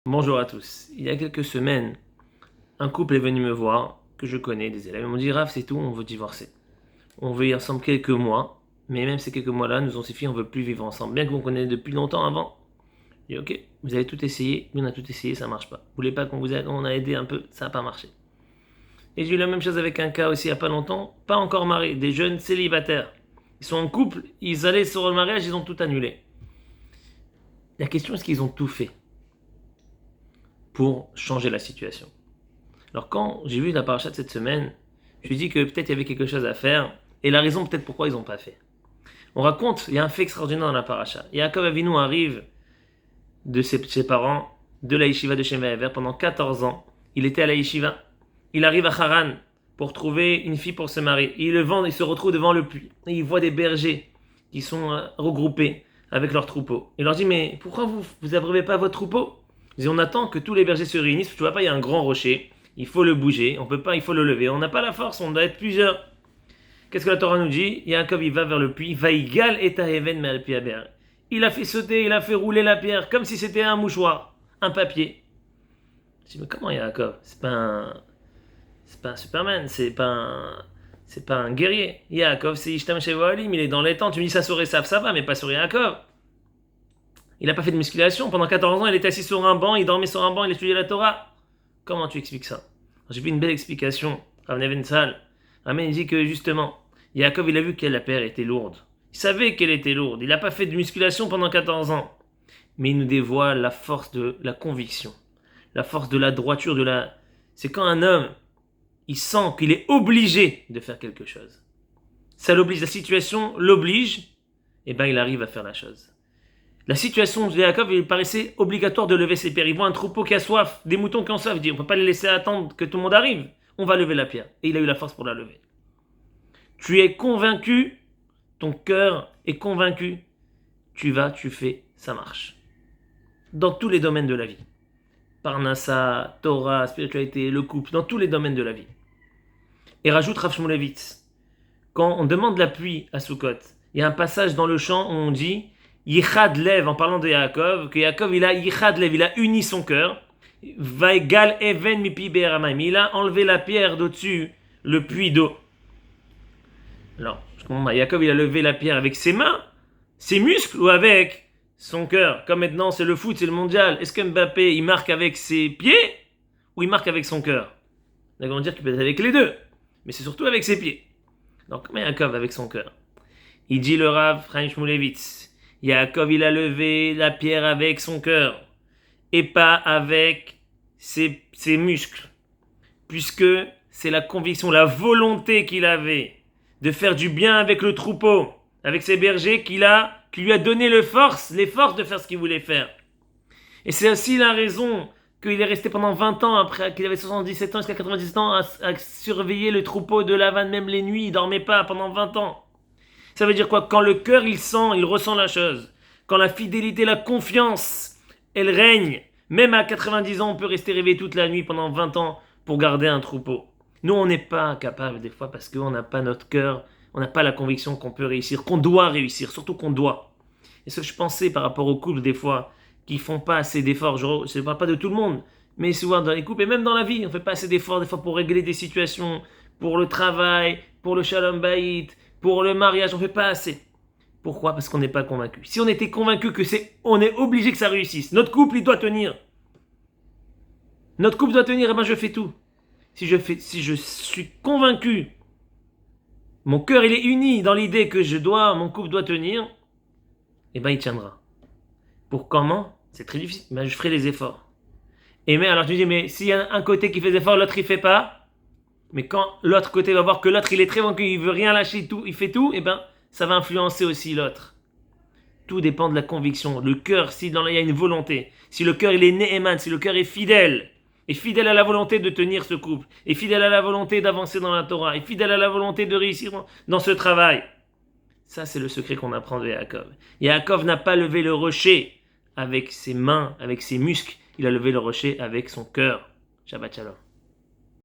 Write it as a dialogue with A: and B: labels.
A: Bonjour à tous. Il y a quelques semaines, un couple est venu me voir, que je connais, des élèves. Ils m'ont dit, Raph, c'est tout, on veut divorcer. On veut y ensemble quelques mois, mais même ces quelques mois-là nous ont suffi, on veut plus vivre ensemble. Bien qu'on connaisse depuis longtemps avant. J'ai dit, ok, vous avez tout essayé, nous on a tout essayé, ça marche pas. Vous voulez pas qu'on vous aide, on a aidé un peu, ça n'a pas marché. Et j'ai eu la même chose avec un cas aussi il n'y a pas longtemps, pas encore marié, des jeunes célibataires. Ils sont en couple, ils allaient sur le mariage, ils ont tout annulé. La question est-ce qu'ils ont tout fait pour changer la situation. Alors quand j'ai vu la paracha de cette semaine, je me suis dit que peut-être il y avait quelque chose à faire, et la raison peut-être pourquoi ils n'ont pas fait. On raconte, il y a un fait extraordinaire dans la paracha. Yaakov Avinu arrive de ses parents, de la yeshiva de Shem Va'aver, pendant 14 ans. Il était à la yeshiva. Il arrive à Haran pour trouver une fille pour se marier. Il se retrouve devant le puits. Et il voit des bergers qui sont regroupés avec leurs troupeaux. Il leur dit, mais pourquoi vous abreuvez pas votre troupeau? Ils disent, on attend que tous les bergers se réunissent. Tu vois pas, il y a un grand rocher. Il faut le bouger. On peut pas, il faut le lever. On n'a pas la force, on doit être plusieurs. Qu'est-ce que la Torah nous dit? Yaakov, il va vers le puits. Vaïgal et Taheven me'al pi haber. Il a fait sauter, il a fait rouler la pierre comme si c'était un mouchoir, un papier. Je dis, mais comment Yaakov? C'est pas un Superman, c'est pas un guerrier. Yaakov, c'est Ishtam Shevoalim, il est dans les temps. Tu me dis ça sur Esav, ça va, mais pas sur Yaakov. Il n'a pas fait de musculation. Pendant 14 ans, il était assis sur un banc, il dormait sur un banc, il étudiait la Torah. Comment tu expliques ça? J'ai vu une belle explication. Rav Nevensal. Amen, il dit que justement, Yaakov, il a vu que la pierre était lourde. Il savait qu'elle était lourde. Il n'a pas fait de musculation pendant 14 ans. Mais il nous dévoile la force de la conviction. La force de la droiture, c'est quand un homme, il sent qu'il est obligé de faire quelque chose. Ça l'oblige, la situation l'oblige, et ben il arrive à faire la chose. La situation de Yaakov, il paraissait obligatoire de lever ses pierres. Il voit un troupeau qui a soif, des moutons qui ont soif. Il dit, on ne peut pas les laisser attendre que tout le monde arrive. On va lever la pierre. Et il a eu la force pour la lever. Tu es convaincu, ton cœur est convaincu, tu fais, ça marche. Dans tous les domaines de la vie. Parnassa, Torah, spiritualité, le couple, dans tous les domaines de la vie. Et rajoute Rav Shmulevitz, quand on demande la pluie à Sukkot, il y a un passage dans le chant où on dit Yichad Lev, en parlant de Yaakov, que Yaakov il a Yichad Lev, il a uni son cœur. Vaigal Even Mipi Be'eramayim, il a enlevé la pierre d'au-dessus, le puits d'eau. Alors, Yaakov il a levé la pierre avec ses mains, ses muscles ou avec son cœur? Comme maintenant c'est le foot, c'est le mondial. Est-ce que Mbappé il marque avec ses pieds ou il marque avec son cœur? On va dire qu'il peut être avec les deux, mais c'est surtout avec ses pieds. Donc, comment Yaakov avec son cœur? Il dit le Rav Chaim Shmulevitz, Yaakov il a levé la pierre avec son cœur et pas avec ses muscles, puisque c'est la conviction, la volonté qu'il avait de faire du bien avec le troupeau, avec ses bergers, qui lui a donné les forces de faire ce qu'il voulait faire. Et c'est aussi la raison qu'il est resté pendant 20 ans, après qu'il avait 77 ans jusqu'à 90 ans, à surveiller le troupeau de Lavan, même les nuits, il dormait pas pendant 20 ans. Ça veut dire quoi? Quand le cœur, il ressent la chose. Quand la fidélité, la confiance, elle règne. Même à 90 ans, on peut rester réveillé toute la nuit pendant 20 ans pour garder un troupeau. Nous, on n'est pas capable des fois parce qu'on n'a pas notre cœur, on n'a pas la conviction qu'on peut réussir, qu'on doit réussir, surtout qu'on doit. Et ce que je pensais par rapport aux couples des fois, qui font pas assez d'efforts, je ne parle pas de tout le monde, mais souvent dans les couples et même dans la vie, on ne fait pas assez d'efforts des fois pour régler des situations, pour le travail, pour le shalom bayit, pour le mariage, on ne fait pas assez. Pourquoi? Parce qu'on n'est pas convaincu. Si on était convaincu on est obligé que ça réussisse. Notre couple, il doit tenir. Notre couple doit tenir, et ben je fais tout. Si je suis convaincu, mon cœur il est uni dans l'idée que mon couple doit tenir, et ben il tiendra. Pour comment? C'est très difficile. Ben je ferai les efforts. Et mais alors tu dis, mais s'il y a un côté qui fait des efforts, l'autre il fait pas, mais quand l'autre côté va voir que l'autre il est très convaincu, il veut rien lâcher, tout, il fait tout, et ben ça va influencer aussi l'autre. Tout dépend de la conviction. Le cœur, si il y a une volonté, si le cœur il est néhéman, si le cœur est fidèle à la volonté de tenir ce couple, est fidèle à la volonté d'avancer dans la Torah, est fidèle à la volonté de réussir dans ce travail. Ça, c'est le secret qu'on apprend de Yaakov. Yaakov n'a pas levé le rocher avec ses mains, avec ses muscles. Il a levé le rocher avec son cœur. Shabbat shalom.